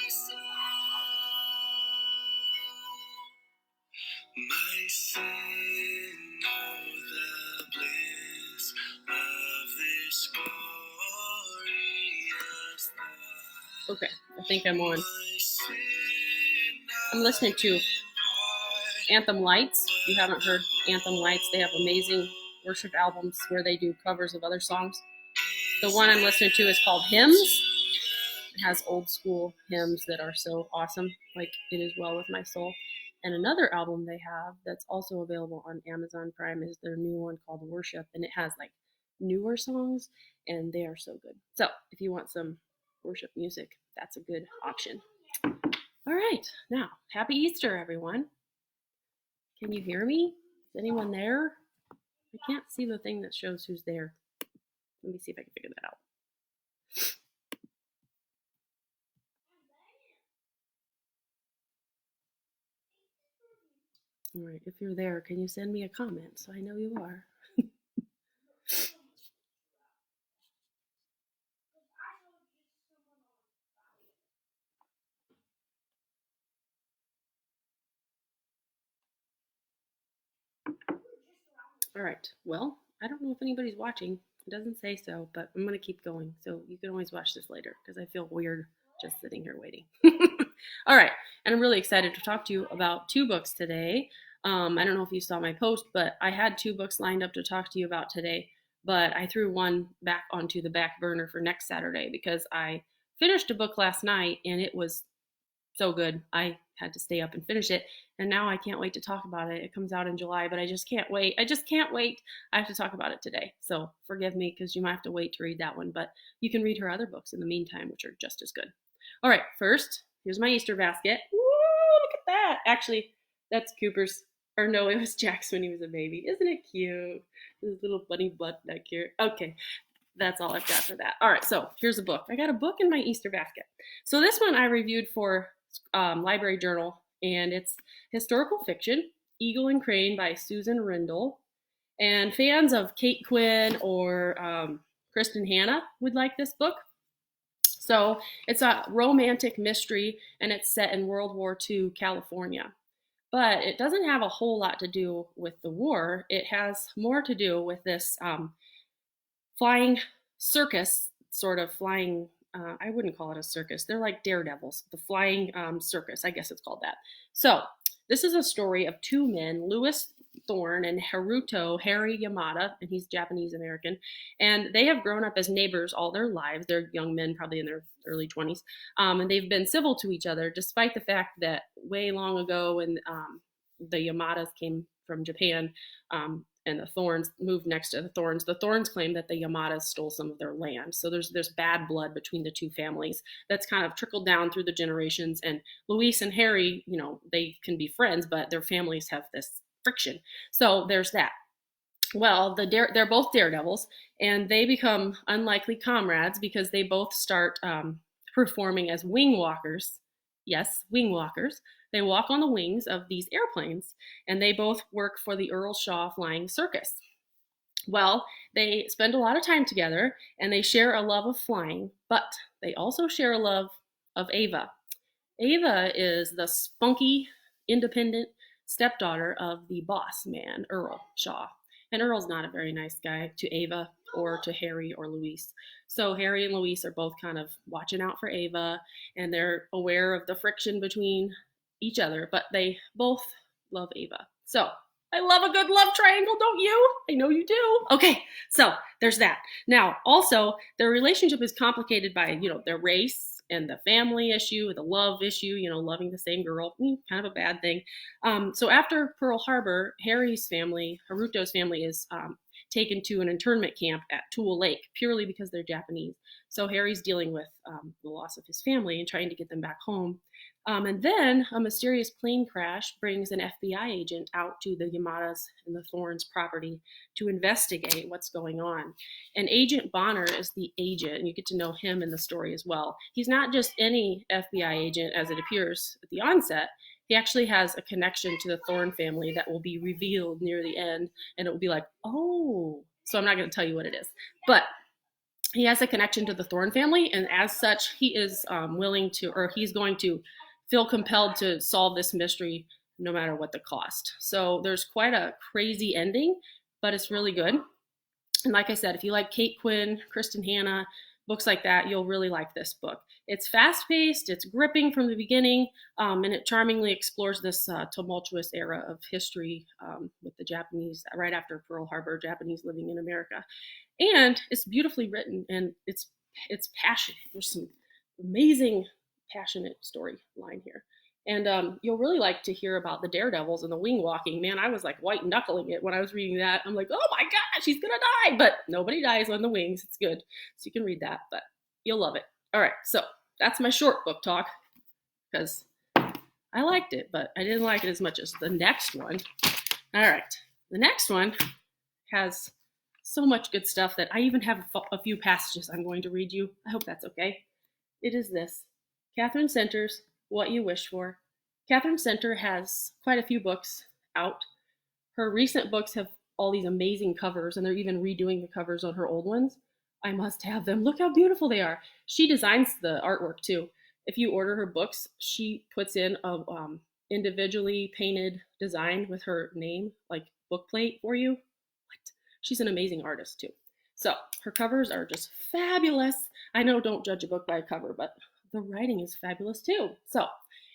My sin, know the bliss of this glorious thought. Okay, I think I'm on. I'm listening to Anthem Lights. If you haven't heard Anthem Lights, they have amazing worship albums where they do covers of other songs. The one I'm listening to is called Hymns. It has old school hymns that are so awesome, like It Is Well With My Soul. And another album they have that's also available on Amazon Prime is their new one called Worship, and it has like newer songs, and they are so good. So if you want some worship music, that's a good option. All right, now, happy Easter, everyone. Can you hear me? Is anyone there? I can't see the thing that shows who's there. Let me see if I can figure that out. All right, if you're there, can you send me a comment so I know you are? All right, well, I don't know if anybody's watching. It doesn't say so, but I'm going to keep going. So you can always watch this later because I feel weird just sitting here waiting. All right, and I'm really excited to talk to you about 2 books today. I don't know if you saw my post, but I had 2 books lined up to talk to you about today, but I threw one back onto the back burner for next Saturday because I finished a book last night and it was so good. I had to stay up and finish it, and now I can't wait to talk about it. It comes out in July, but I just can't wait. I have to talk about it today, so forgive me because you might have to wait to read that one, but you can read her other books in the meantime, which are just as good. All right, first, here's my Easter basket. Woo, look at that. Actually, that's Cooper's, or no, it was Jack's when he was a baby. Isn't it cute? His little bunny butt back here. Okay, that's all I've got for that. All right, so here's a book. I got a book in my Easter basket. So this one I reviewed for Library Journal, and it's historical fiction, Eagle and Crane by Suzanne Rindell. And fans of Kate Quinn or Kristen Hanna would like this book. So it's a romantic mystery, and it's set in World War II California. But it doesn't have a whole lot to do with the war. It has more to do with this flying circus, sort of flying, I wouldn't call it a circus. They're like daredevils, the flying circus, I guess it's called that. So this is a story of 2 men, Louis Thorne and Haruto Harry Yamada, and he's Japanese American, and they have grown up as neighbors all their lives. They're young men, probably in their early 20s, and they've been civil to each other, despite the fact that way long ago when the Yamadas came from Japan, and the Thorns moved next to the Thorns claim that the Yamadas stole some of their land. So there's bad blood between the 2 families that's kind of trickled down through the generations. And Louise and Harry, you know, they can be friends, but their families have this friction. So there's that. Well, they're both daredevils, and they become unlikely comrades because they both start performing as wing walkers. Yes, wing walkers. They walk on the wings of these airplanes, and they both work for the Earl Shaw Flying Circus. Well, they spend a lot of time together, and they share a love of flying, but they also share a love of Ava. Ava is the spunky, independent stepdaughter of the boss man, Earl Shaw. And Earl's not a very nice guy to Ava or to Harry or Louise. So Harry and Louise are both kind of watching out for Ava, and they're aware of the friction between each other, but they both love Ava. So I love a good love triangle, don't you? I know you do. Okay, so there's that. Now, also, their relationship is complicated by, you know, their race and the family issue, the love issue, you know, loving the same girl, kind of a bad thing. So after Pearl Harbor, Harry's family, Haruto's family, is taken to an internment camp at Tule Lake purely because they're Japanese. So Harry's dealing with the loss of his family and trying to get them back home. And then a mysterious plane crash brings an FBI agent out to the Yamadas and the Thorns property to investigate what's going on. And Agent Bonner is the agent, and you get to know him in the story as well. He's not just any FBI agent as it appears at the onset. He actually has a connection to the Thorne family that will be revealed near the end, and it will be like, oh. So I'm not going to tell you what it is. But he has a connection to the Thorne family, and as such, he is willing to, or he's going to feel compelled to solve this mystery no matter what the cost. So there's quite a crazy ending, but it's really good. And like I said, if you like Kate Quinn, Kristen Hanna, books like that, you'll really like this book. It's fast-paced, it's gripping from the beginning, and it charmingly explores this tumultuous era of history with the Japanese, right after Pearl Harbor, Japanese living in America. And it's beautifully written, and it's passionate. There's some amazing, passionate storyline here. And you'll really like to hear about the daredevils and the wing walking. Man, I was like white knuckling it when I was reading that. I'm like, oh my gosh, she's gonna die. But nobody dies on the wings. It's good. So you can read that, but you'll love it. All right, so that's my short book talk because I liked it, but I didn't like it as much as the next one. All right, the next one has so much good stuff that I even have a few passages I'm going to read you. I hope that's okay. It is this: Katherine Center's What You Wish For. Katherine Center has quite a few books out. Her recent books have all these amazing covers, and they're even redoing the covers on her old ones. I must have them. Look how beautiful they are. She designs the artwork too. If you order her books, she puts in a individually painted design with her name, like book plate for you. What? She's an amazing artist too. So her covers are just fabulous. I know, don't judge a book by a cover, but the writing is fabulous too. So,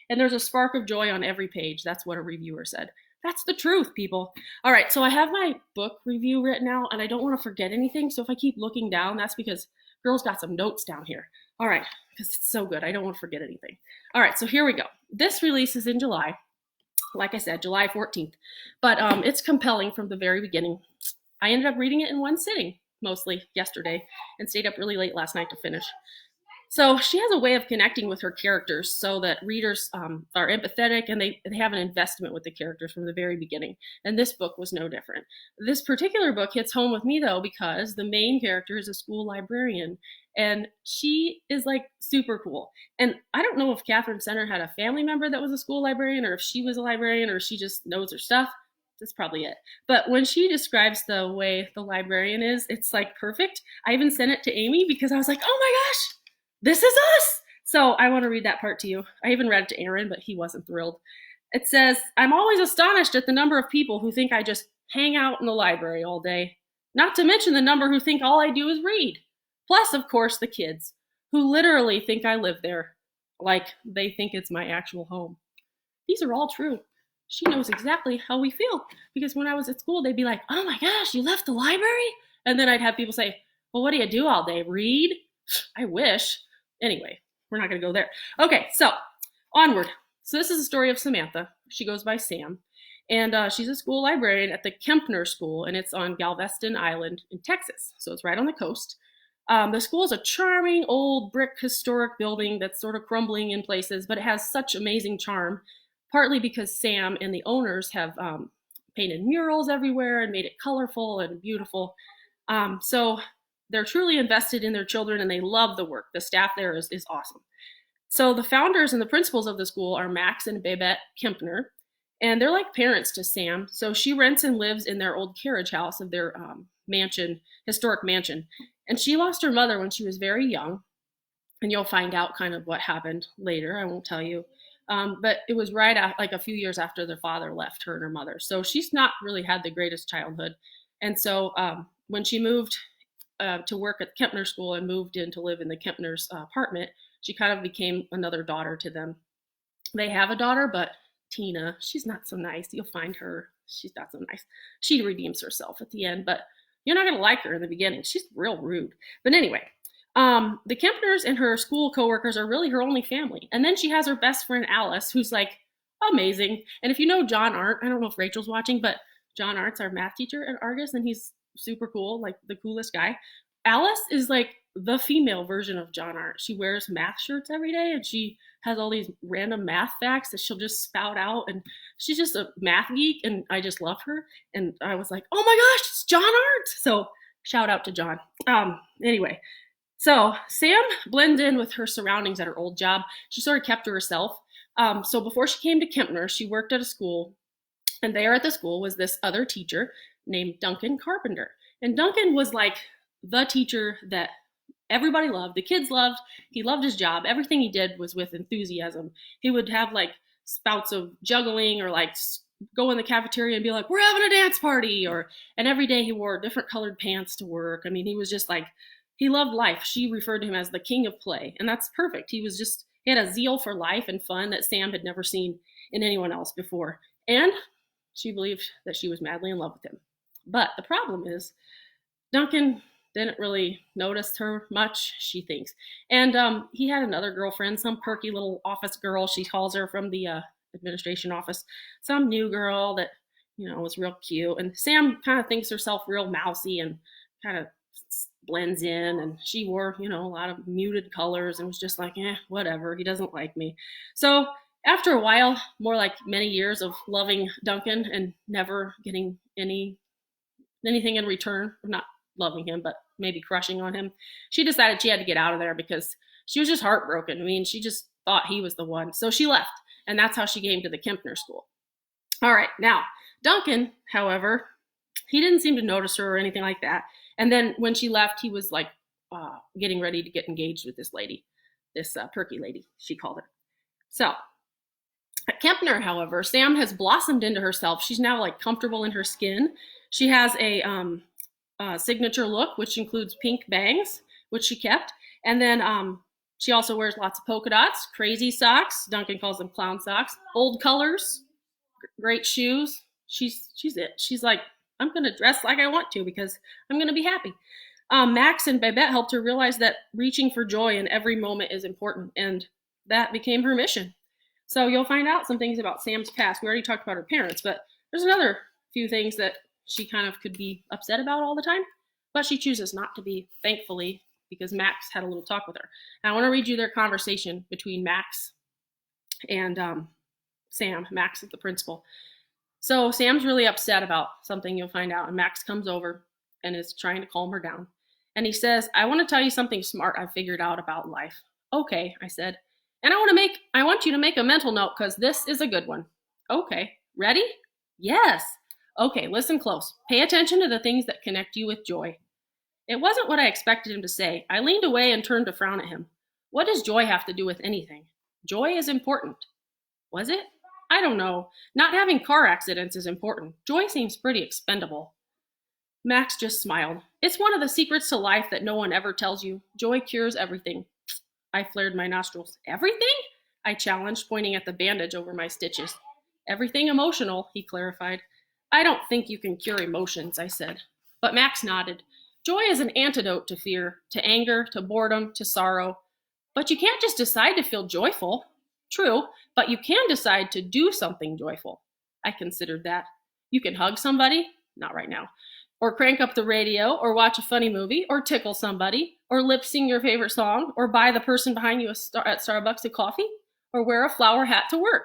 and there's a spark of joy on every page. That's what a reviewer said. That's the truth, people. All right, so I have my book review written out, and I don't want to forget anything. So if I keep looking down, that's because girl's got some notes down here. All right, because it's so good. I don't want to forget anything. All right, so here we go. This releases in July. Like I said, July 14th. But it's compelling from the very beginning. I ended up reading it in one sitting, mostly yesterday, and stayed up really late last night to finish. So she has a way of connecting with her characters so that readers are empathetic and they have an investment with the characters from the very beginning. And this book was no different. This particular book hits home with me, though, because the main character is a school librarian. And she is like super cool. And I don't know if Katherine Center had a family member that was a school librarian, or if she was a librarian, or if she just knows her stuff. That's probably it. But when she describes the way the librarian is, it's like perfect. I even sent it to Amy because I was like, oh my gosh, this is us. So I want to read that part to you. I even read it to Aaron, but he wasn't thrilled. It says, I'm always astonished at the number of people who think I just hang out in the library all day. Not to mention the number who think all I do is read. Plus, of course, the kids, who literally think I live there, like they think it's my actual home. These are all true. She knows exactly how we feel, because when I was at school, they'd be like, oh my gosh, you left the library? And then I'd have people say, well, what do you do all day? Read? I wish. Anyway, we're not going to go there. Okay, so onward. So this is the story of Samantha. She goes by Sam, and she's a school librarian at the Kempner School, and it's on Galveston Island in Texas. So it's right on the coast. The school is a charming old brick historic building that's sort of crumbling in places, but it has such amazing charm, partly because Sam and the owners have painted murals everywhere and made it colorful and beautiful. So they're truly invested in their children, and they love the work. The staff there is awesome. So the founders and the principals of the school are Max and Babette Kempner, and they're like parents to Sam. So she rents and lives in their old carriage house of their historic mansion. And she lost her mother when she was very young, and you'll find out kind of what happened later. I won't tell you. But it was right like a few years after their father left her and her mother. So she's not really had the greatest childhood. And so when she moved to work at Kempner School and moved in to live in the Kempner's apartment, she kind of became another daughter to them. They have a daughter, but Tina, she's not so nice. You'll find her. She's not so nice. She redeems herself at the end, but you're not going to like her in the beginning. She's real rude. But anyway, the Kempners and her school coworkers are really her only family. And then she has her best friend, Alice, who's like amazing. And if you know John Arndt, I don't know if Rachel's watching, but John Arndt's our math teacher at Argus, and he's super cool, like the coolest guy. Alice is like the female version of John Arndt. She wears math shirts every day, and she has all these random math facts that she'll just spout out, and she's just a math geek, and I just love her. And I was like, oh my gosh, it's John Arndt. So shout out to John. Anyway, so Sam blends in with her surroundings at her old job. She sort of kept to herself. So before she came to Kempner, she worked at a school, and there at the school was this other teacher named Duncan Carpenter. And Duncan was like the teacher that everybody loved, the kids loved, he loved his job. Everything he did was with enthusiasm. He would have like spouts of juggling, or like go in the cafeteria and be like, we're having a dance party, and every day he wore different colored pants to work. I mean, he was just like, he loved life. She referred to him as the king of play, and that's perfect. He had a zeal for life and fun that Sam had never seen in anyone else before. And she believed that she was madly in love with him. But the problem is, Duncan didn't really notice her much, she thinks. And he had another girlfriend, some perky little office girl, she calls her, from the administration office. Some new girl that, was real cute. And Sam kind of thinks herself real mousy and kind of blends in. And she wore, a lot of muted colors and was just like, whatever, he doesn't like me. So after a while, more like many years of loving Duncan and never getting anything in return, not loving him, but maybe crushing on him, she decided she had to get out of there because she was just heartbroken. I mean, she just thought he was the one. So she left, and that's how she came to the Kempner school. All right, now, Duncan, however, he didn't seem to notice her or anything like that. And then when she left, he was like getting ready to get engaged with this lady, this perky lady, she called her. So at Kempner, however, Sam has blossomed into herself. She's now like comfortable in her skin. She has a signature look, which includes pink bangs, which she kept. And then she also wears lots of polka dots, crazy socks. Duncan calls them clown socks. Bold colors, great shoes. She's it. She's like, I'm going to dress like I want to because I'm going to be happy. Max and Babette helped her realize that reaching for joy in every moment is important, and that became her mission. So you'll find out some things about Sam's past. We already talked about her parents, but there's another few things that she kind of could be upset about all the time, but she chooses not to be, thankfully, because Max had a little talk with her. And I want to read you their conversation between Max and Sam. Max is the principal. So Sam's really upset about something, you'll find out, and Max comes over and is trying to calm her down. And he says, I want to tell you something smart I figured out about life. Okay, I said. And I want you to make a mental note because this is a good one. Okay, ready? Yes. Okay, listen close. Pay attention to the things that connect you with joy. It wasn't what I expected him to say. I leaned away and turned to frown at him. What does joy have to do with anything? Joy is important. Was it? I don't know. Not having car accidents is important. Joy seems pretty expendable. Max just smiled. It's one of the secrets to life that no one ever tells you. Joy cures everything. I flared my nostrils. Everything? I challenged, pointing at the bandage over my stitches. Everything emotional, he clarified. I don't think you can cure emotions, I said. But Max nodded. Joy is an antidote to fear, to anger, to boredom, to sorrow. But you can't just decide to feel joyful. True, but you can decide to do something joyful. I considered that. You can hug somebody, not right now, or crank up the radio, or watch a funny movie, or tickle somebody, or lip sing your favorite song, or buy the person behind you at Starbucks a coffee, or wear a flower hat to work.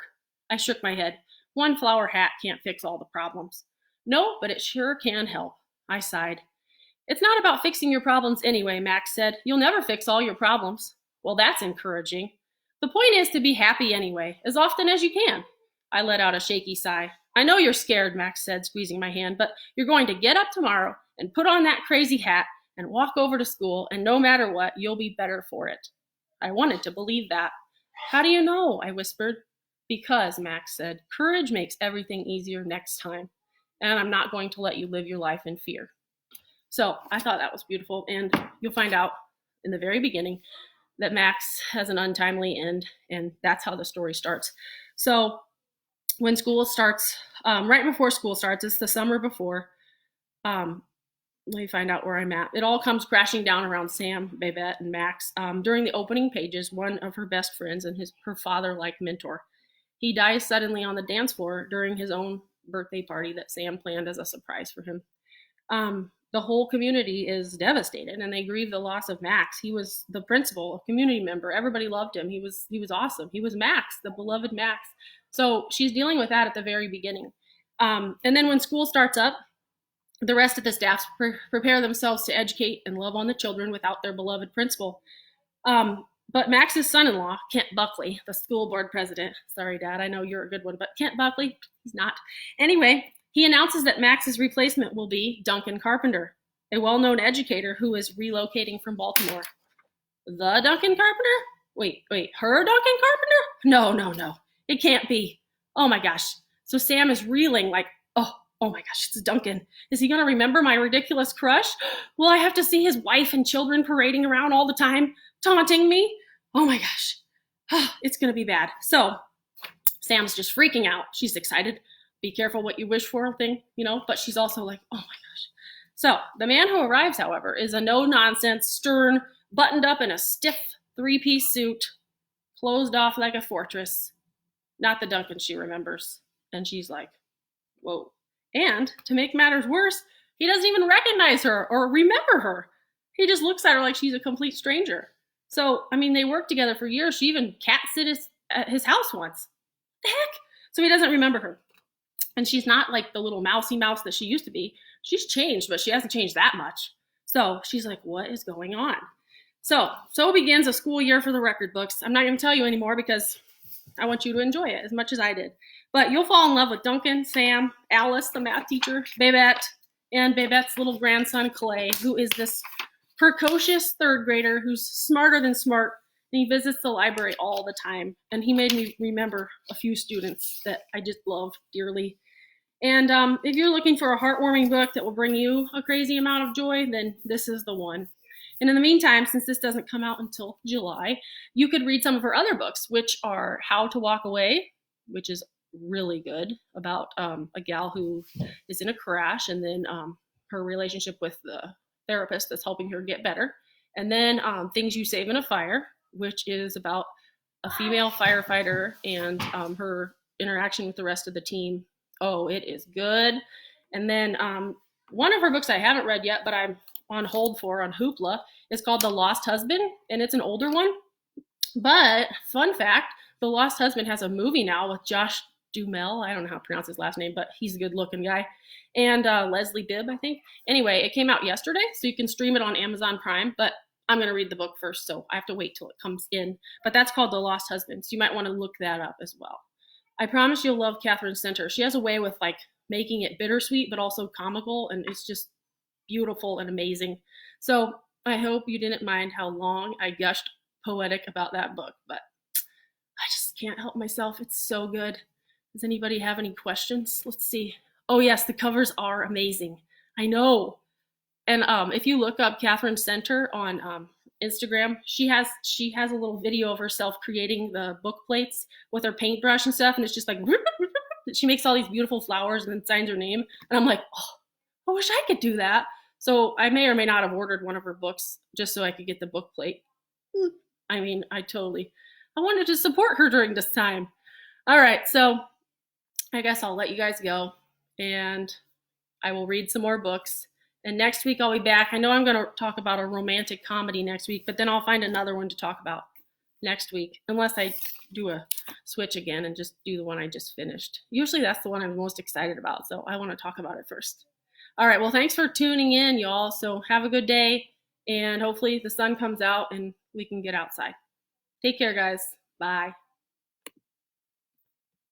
I shook my head. One flower hat can't fix all the problems. No, but it sure can help. I sighed. It's not about fixing your problems anyway, Max said. You'll never fix all your problems. Well, that's encouraging. The point is to be happy anyway, as often as you can. I let out a shaky sigh. I know you're scared, Max said, squeezing my hand, but you're going to get up tomorrow and put on that crazy hat and walk over to school, and no matter what, you'll be better for it. I wanted to believe that. How do you know? I whispered. Because, Max said, courage makes everything easier next time, and I'm not going to let you live your life in fear. So I thought that was beautiful, and you'll find out in the very beginning that Max has an untimely end, and that's how the story starts. So when school starts, right before school starts, it's the summer before, let me find out where I'm at. It all comes crashing down around Sam, Babette, and Max. During the opening pages, one of her best friends and her father-like mentor, he dies suddenly on the dance floor during his own birthday party that Sam planned as a surprise for him. The whole community is devastated, and they grieve the loss of Max. He was the principal, a community member. Everybody loved him. He was awesome. He was Max, the beloved Max. So she's dealing with that at the very beginning. And then when school starts up, the rest of the staff prepare themselves to educate and love on the children without their beloved principal. But Max's son-in-law, Kent Buckley, the school board president, sorry, Dad, I know you're a good one, but Kent Buckley, he's not. Anyway, he announces that Max's replacement will be Duncan Carpenter, a well-known educator who is relocating from Baltimore. The Duncan Carpenter? Wait, her Duncan Carpenter? No. It can't be. Oh my gosh. So Sam is reeling like, oh my gosh, it's Duncan. Is he going to remember my ridiculous crush? Will I have to see his wife and children parading around all the time, taunting me? Oh my gosh. It's going to be bad. So Sam's just freaking out. She's excited. Be careful what you wish for thing, but she's also like, oh my gosh. So the man who arrives, however, is a no-nonsense, stern, buttoned up in a stiff three-piece suit, closed off like a fortress. Not the Duncan she remembers. And she's like, whoa. And to make matters worse, he doesn't even recognize her or remember her. He just looks at her like she's a complete stranger. So, they worked together for years. She even cat-sit at his house once. What the heck? So he doesn't remember her. And she's not like the little mousy mouse that she used to be. She's changed, but she hasn't changed that much. So she's like, what is going on? So begins a school year for the record books. I'm not going to tell you anymore because I want you to enjoy it as much as I did. But you'll fall in love with Duncan, Sam, Alice, the math teacher, Babette, and Babette's little grandson, Clay, who is this precocious third grader who's smarter than smart. And he visits the library all the time. And he made me remember a few students that I just love dearly. And if you're looking for a heartwarming book that will bring you a crazy amount of joy, then this is the one. And in the meantime, since this doesn't come out until July, you could read some of her other books, which are How to Walk Away, which is really good, about a gal who is in a crash, and then her relationship with the therapist that's helping her get better. And then Things You Save in a Fire, which is about a female firefighter and her interaction with the rest of the team. Oh, it is good. And then one of her books I haven't read yet, but I'm on hold for on Hoopla, is called The Lost Husband, and it's an older one. But fun fact, The Lost Husband has a movie now with Josh Duhamel. I don't know how to pronounce his last name, but he's a good looking guy. And Leslie Bibb, I think. Anyway, it came out yesterday, so you can stream it on Amazon Prime, but I'm going to read the book first, so I have to wait till it comes in. But that's called The Lost Husband, so you might want to look that up as well. I promise you'll love Katherine Center. She has a way with like making it bittersweet, but also comical, and it's just beautiful and amazing. So I hope you didn't mind how long I gushed poetic about that book, but I just can't help myself. It's so good. Does anybody have any questions? Let's see. Oh yes, the covers are amazing. I know. And if you look up Katherine Center on Instagram, she has a little video of herself creating the book plates with her paintbrush and stuff, and it's just like she makes all these beautiful flowers and then signs her name. And I'm like, oh, I wish I could do that. So I may or may not have ordered one of her books just so I could get the book plate. I wanted to support her during this time. All right, so I guess I'll let you guys go, and I will read some more books. And next week I'll be back. I know I'm going to talk about a romantic comedy next week, but then I'll find another one to talk about next week, unless I do a switch again and just do the one I just finished. Usually that's the one I'm most excited about, so I want to talk about it first. All right, well, thanks for tuning in, y'all. So have a good day, and hopefully the sun comes out and we can get outside. Take care, guys. Bye.